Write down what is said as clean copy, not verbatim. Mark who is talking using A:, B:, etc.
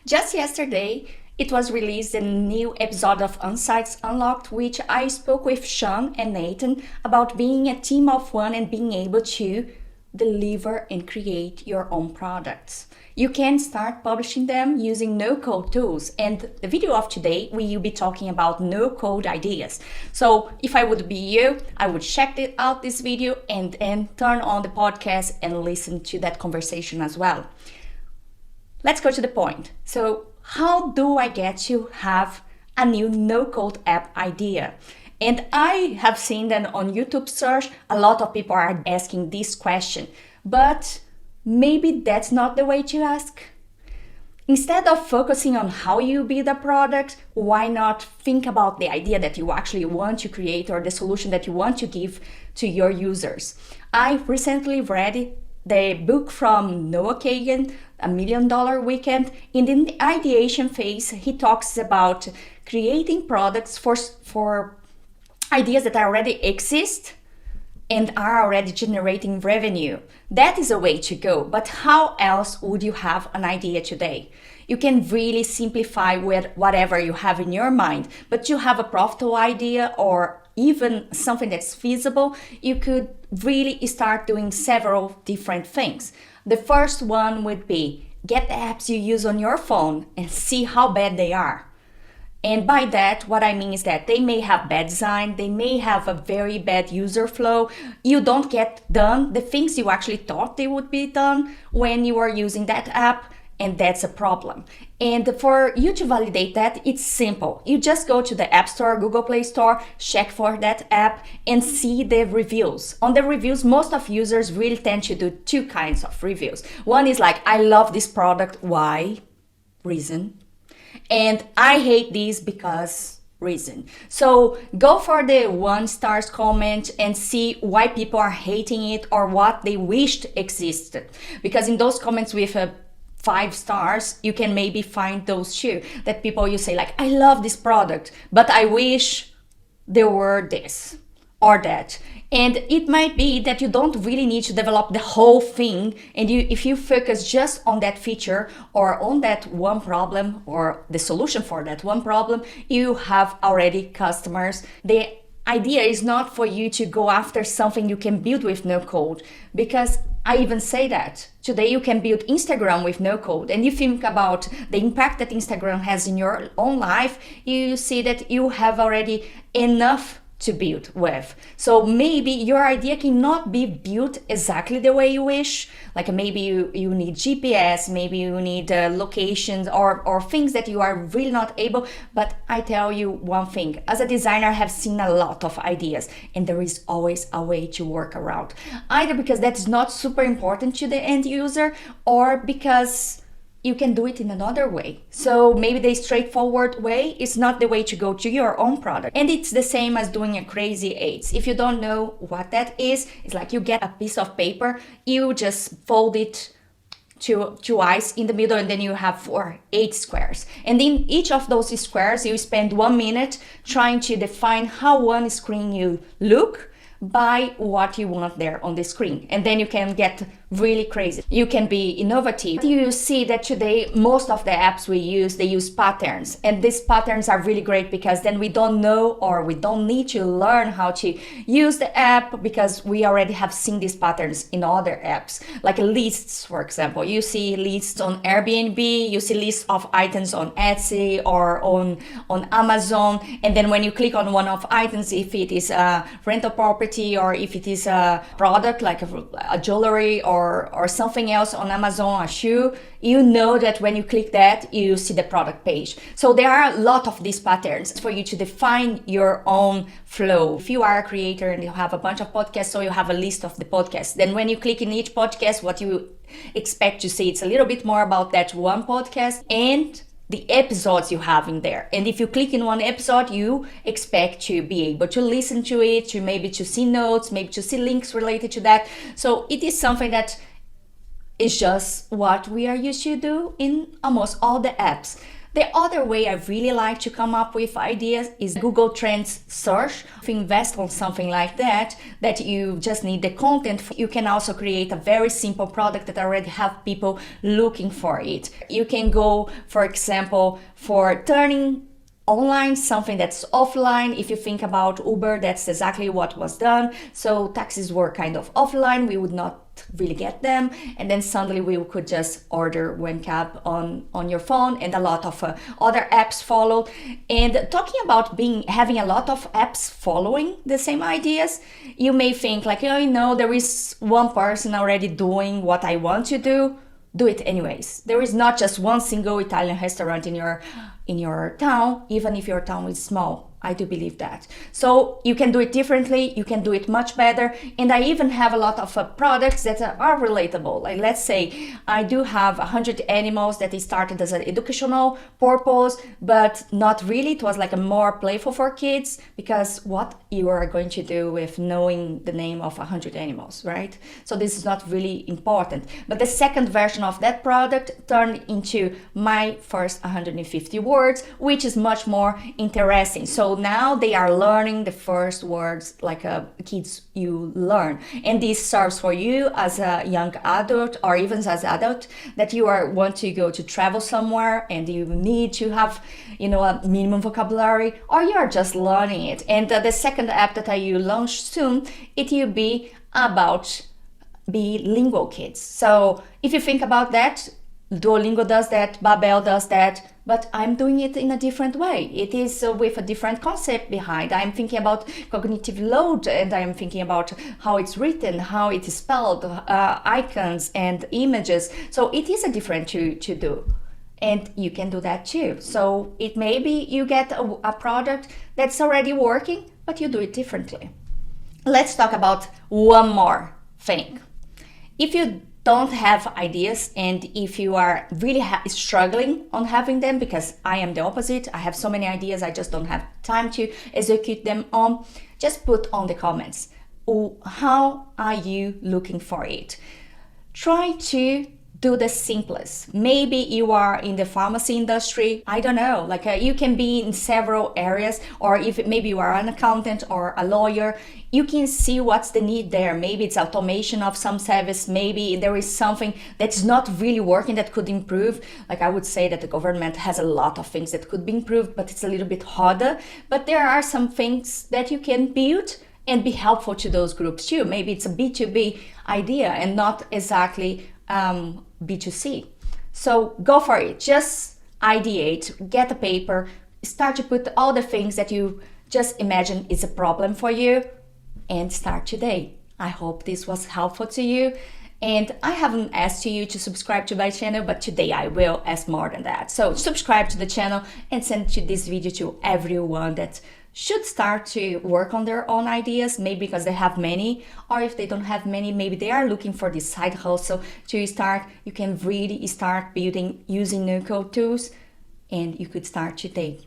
A: Just yesterday, it was released a new episode of Insights Unlocked, which I spoke with Sean and Nathan about being a team of one and being able to deliver and create your own products. You can start publishing them using no-code tools. And the video of today, we will be talking about no-code ideas. So if I would be you, I would check out this video and turn on the podcast and listen to that conversation as well. Let's go to the point. So how do I get to have a new no-code app idea? And I have seen that on YouTube search, a lot of people are asking this question, but maybe that's not the way to ask. Instead of focusing on how you build a product, why not think about the idea that you actually want to create or the solution that you want to give to your users? I recently read the book from Kagan, $1 Million Weekend. In the ideation phase, he talks about creating products for ideas that already exist and are already generating revenue. That is a way to go, but how else would you have an idea today? You can really simplify with whatever you have in your mind, but you have a profitable idea or even something that's feasible, you could really start doing several different things. The first one would be get the apps you use on your phone and see how bad they are. And by that, what I mean is that they may have bad design, they may have a very bad user flow. You don't get done the things you actually thought they would be done when you are using that app, and that's a problem. And for you to validate that, it's simple. You just go to the App Store, Google Play Store, check for that app and see the reviews. On the reviews, most of users really tend to do two kinds of reviews. One is like, I love this product, why? Reason. And I hate this because reason. So go for the 1-star comment and see why people are hating it or what they wished existed. Because in those comments with 5 stars, you can maybe find those too, that people you say like, I love this product, but I wish there were this or that. And it might be that you don't really need to develop the whole thing, and if you focus just on that feature or on that one problem or the solution for that one problem, you have already customers. The idea is not for you to go after something you can build with no code, because I even say that today you can build Instagram with no code, and you think about the impact that Instagram has in your own life, you see that you have already enough to build with. So maybe your idea cannot be built exactly the way you wish. Like maybe you need GPS, maybe you need locations or things that you are really not able. But I tell you one thing, as a designer, I have seen a lot of ideas and there is always a way to work around. Either because that is not super important to the end user or because you can do it in another way. So maybe the straightforward way is not the way to go to your own product. And it's the same as doing a crazy 8. If you don't know what that is, it's like you get a piece of paper, you just fold it twice in the middle, and then you have 8 squares. And in each of those squares, you spend 1 minute trying to define how one screen you look by what you want there on the screen. And then you can get really crazy. You can be innovative. You see that today most of the apps we use, they use patterns, and these patterns are really great because then we don't know or we don't need to learn how to use the app because we already have seen these patterns in other apps, like lists, for example. You see lists on Airbnb, you see lists of items on Etsy or on Amazon, and then when you click on one of items, if it is a rental property or if it is a product like a jewelry or something else on Amazon, a shoe, you know that when you click that, you see the product page. So there are a lot of these patterns for you to define your own flow. If you are a creator and you have a bunch of podcasts, so you have a list of the podcasts, then when you click in each podcast, what you expect to see, it's a little bit more about that one podcast and the episodes you have in there. And if you click in one episode, you expect to be able to listen to it, to maybe to see notes, maybe to see links related to that. So it is something that is just what we are used to do in almost all the apps. The other way I really like to come up with ideas is Google Trends search. If you invest on something like that you just need the content, you can also create a very simple product that already have people looking for it. You can go, for example, for turning online something that's offline. If you think about Uber, that's exactly what was done. So taxis were kind of offline, we would not really get them, and then suddenly we could just order one cab on your phone, and a lot of other apps followed. And talking about having a lot of apps following the same ideas, you may think like, oh, there is one person already doing what I want to do it anyways. There is not just one single Italian restaurant in your town, even if your town is small. I do believe that. So you can do it differently, you can do it much better. And I even have a lot of products that are relatable. Like, let's say I do have 100 animals that started as an educational purpose, but not really. It was like a more playful for kids, because what you are going to do with knowing the name of 100 animals, right? So this is not really important. But the second version of that product turned into my first 150 words, which is much more interesting. So now they are learning the first words like kids you learn. And this serves for you as a young adult, or even as an adult, that you want to go to travel somewhere and you need to have, a minimum vocabulary, or you are just learning it. And the second app that I will launch soon, it will be about bilingual kids. So if you think about that, Duolingo does that, Babel does that, but I'm doing it in a different way. It is with a different concept behind. I'm thinking about cognitive load, and I'm thinking about how it's written, how it is spelled, icons and images. So it is a different to do. And you can do that too. So it may be you get a product that's already working, but you do it differently. Let's talk about one more thing. If you don't have ideas, and if you are really struggling on having them, because I am the opposite, I have so many ideas, I just don't have time to execute them on, just put on the comments, how are you looking for it? Try to do the simplest. Maybe you are in the pharmacy industry, I don't know, like you can be in several areas, or if maybe you are an accountant or a lawyer, you can see what's the need there. Maybe it's automation of some service, maybe there is something that's not really working that could improve. Like I would say that the government has a lot of things that could be improved, but it's a little bit harder. But there are some things that you can build and be helpful to those groups too. Maybe it's a B2B idea and not exactly B2C. So go for it, just ideate, get a paper, start to put all the things that you just imagine is a problem for you, and start today. I hope this was helpful to you. And I haven't asked you to subscribe to my channel, but today I will ask more than that. So subscribe to the channel and send this video to everyone that should start to work on their own ideas, maybe because they have many, or if they don't have many, maybe they are looking for this side hustle to start. You can really start building using no-code tools, and you could start today.